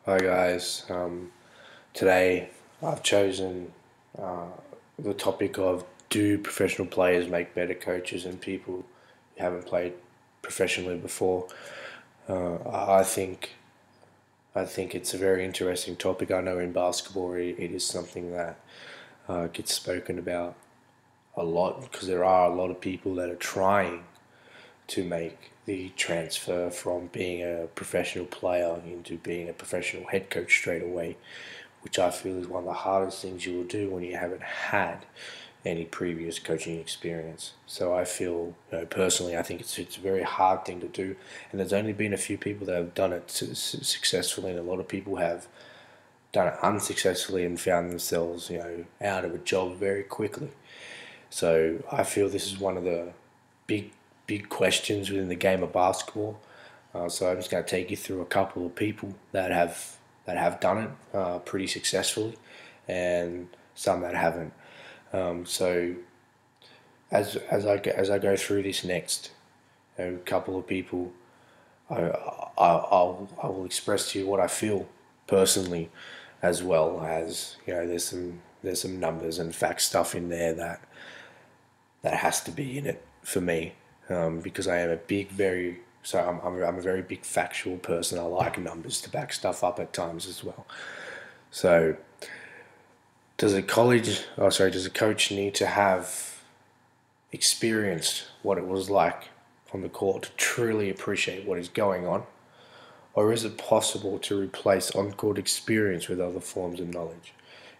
Hi guys. Today I've chosen uh, the topic of do professional players make better coaches than people who haven't played professionally before? I think it's a very interesting topic. I know in basketball it is something that gets spoken about a lot because there are a lot of people that are trying to make the transfer from being a professional player into being a professional head coach straight away, which I feel is one of the hardest things you will do when you haven't had any previous coaching experience. So I feel, personally, I think it's a very hard thing to do, and there's only been a few people that have done it successfully, and a lot of people have done it unsuccessfully and found themselves, out of a job very quickly. So I feel this is one of the big, big questions within the game of basketball. So I'm just going to take you through a couple of people that have done it pretty successfully, and some that haven't. So as I go through this next, a couple of people, I will express to you what I feel personally, as well as there's some numbers and fact stuff in there that has to be in it for me, because I am a big, very so I'm a very big factual person. I like numbers to back stuff up at times as well. So does a coach need to have experienced what it was like on the court to truly appreciate what is going on? Or is it possible to replace on-court experience with other forms of knowledge?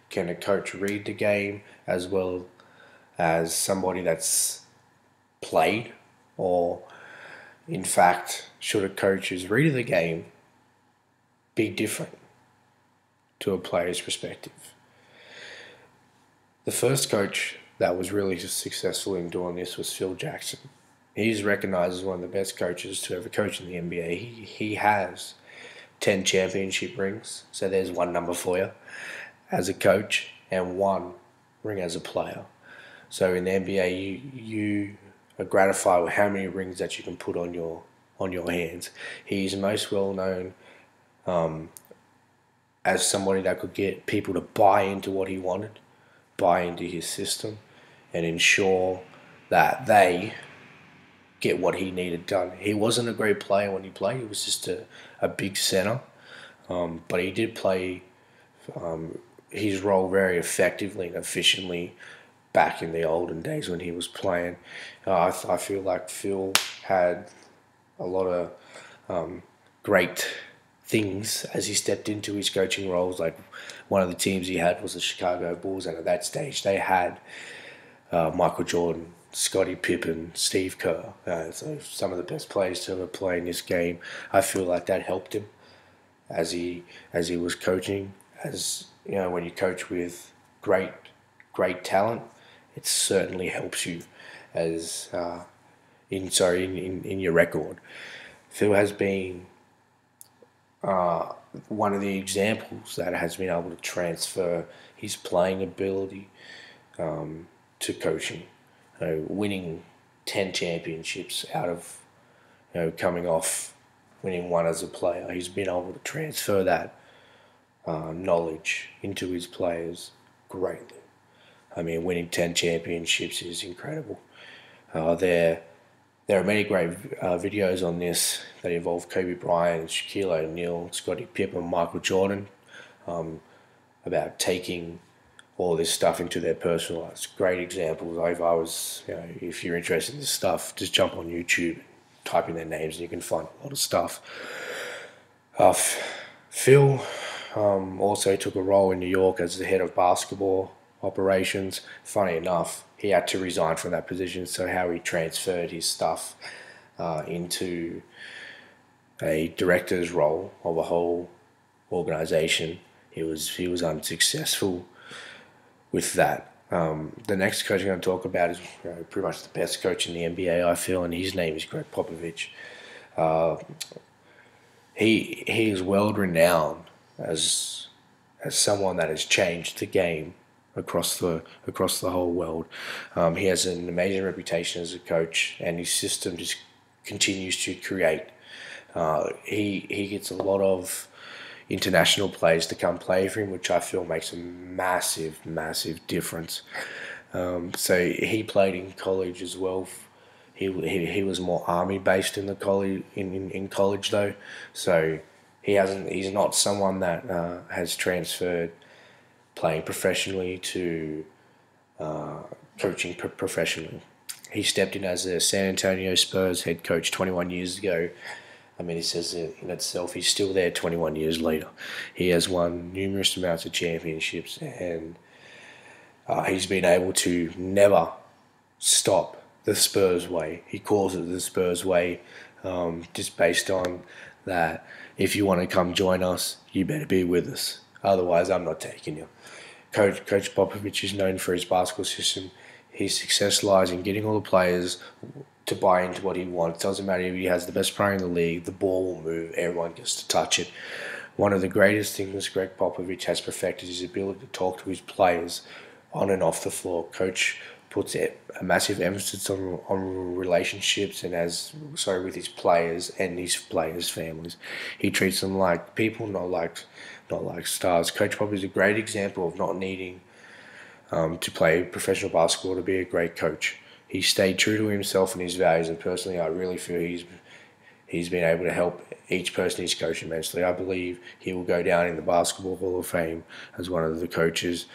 Can a coach read the game as well as somebody that's played? Or, in fact, should a coach's read of the game be different to a player's perspective? The first coach that was really successful in doing this was Phil Jackson. He's recognized as one of the best coaches to ever coach in the NBA. He has 10 championship rings, so there's one number for you as a coach, and one ring as a player. So in the NBA, you are gratified with how many rings that you can put on your hands. He's most well known as somebody that could get people to buy into what he wanted, buy into his system, and ensure that they get what he needed done. He wasn't a great player when he played. He was just a big center, but he did play his role very effectively and efficiently back in the olden days when he was playing. I feel like Phil had a lot of great things as he stepped into his coaching roles. Like, one of the teams he had was the Chicago Bulls, and at that stage they had Michael Jordan, Scottie Pippen, Steve Kerr, so some of the best players to ever play in this game. I feel like that helped him as he was coaching. As you know, when you coach with great talent, it certainly helps you as in your record. Phil has been one of the examples that has been able to transfer his playing ability to coaching, winning 10 championships out of coming off winning one as a player. He's been able to transfer that knowledge into his players greatly. I mean, winning 10 championships is incredible. There are many great videos on this that involve Kobe Bryant, Shaquille O'Neal, Scottie Pippen, Michael Jordan, about taking all this stuff into their personal lives. Great examples. If you're interested in this stuff, just jump on YouTube, type in their names, and you can find a lot of stuff. Phil also took a role in New York as the head of basketball operations. Funny enough, he had to resign from that position, so how he transferred his stuff into a director's role of a whole organization, he was unsuccessful with that. The next coach I'm going to talk about is pretty much the best coach in the NBA, I feel, and his name is Greg Popovich. He is world renowned as someone that has changed the game across the whole world. He has an amazing reputation as a coach, and his system just continues to create. He gets a lot of international players to come play for him, which I feel makes a massive, massive difference. So he played in college as well. He was more army based in the college in college though, so he's not someone that has transferred playing professionally to coaching professionally. He stepped in as a San Antonio Spurs head coach 21 years ago. I mean, he says it in itself, he's still there 21 years later. He has won numerous amounts of championships, and he's been able to never stop the Spurs way. He calls it the Spurs way, just based on that. If you want to come join us, you better be with us. Otherwise, I'm not taking you. Coach Popovich is known for his basketball system. His success lies in getting all the players to buy into what he wants. Doesn't matter if he has the best player in the league, the ball will move, everyone gets to touch it. One of the greatest things Greg Popovich has perfected is his ability to talk to his players on and off the floor. Coach puts a massive emphasis on relationships and with his players and his players' families. He treats them like people, not like stars. Coach Popovich is a great example of not needing to play professional basketball to be a great coach. He stayed true to himself and his values, and personally, I really feel he's been able to help each person he's coached immensely. I believe he will go down in the Basketball Hall of Fame as one of the coaches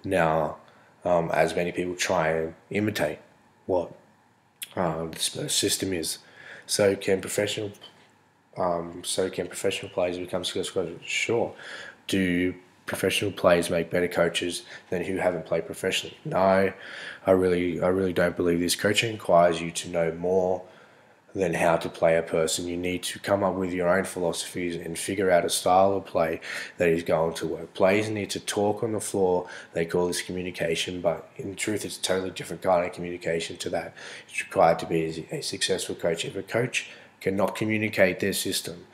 now, as many people try and imitate what the Spurs system is. So can professional players become successful coaches? Sure. Do professional players make better coaches than who haven't played professionally? No, I really don't believe this. Coaching requires you to know more than how to play a person. You need to come up with your own philosophies and figure out a style of play that is going to work. Players need to talk on the floor. They call this communication, but in truth, it's a totally different kind of communication to that. It's required to be a successful coach. If a coach cannot communicate their system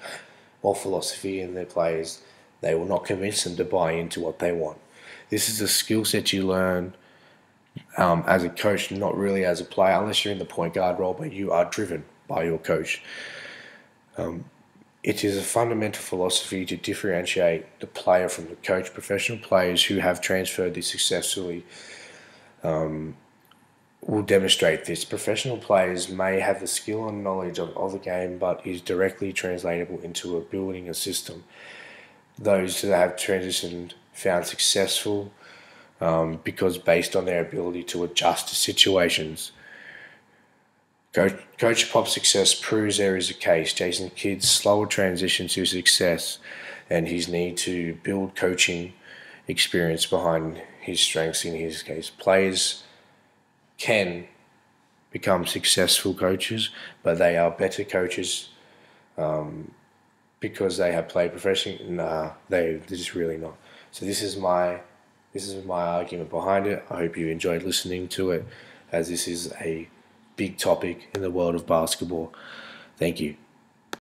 or philosophy in their players, they will not convince them to buy into what they want. This is a skill set you learn as a coach, not really as a player, unless you're in the point guard role, but you are driven by your coach. It is a fundamental philosophy to differentiate the player from the coach. Professional players who have transferred this successfully will demonstrate this. Professional players may have the skill and knowledge of the game, but is directly translatable into building a system. Those that have transitioned found successful because based on their ability to adjust to situations. Coach Pop's success proves there is a case. Jason Kidd's slower transition to success and his need to build coaching experience behind his strengths in his case. Players can become successful coaches, but they are better coaches because they have played professionally. Nah, they're just really not. So this is my argument behind it. I hope you enjoyed listening to it, as this is a big topic in the world of basketball. Thank you.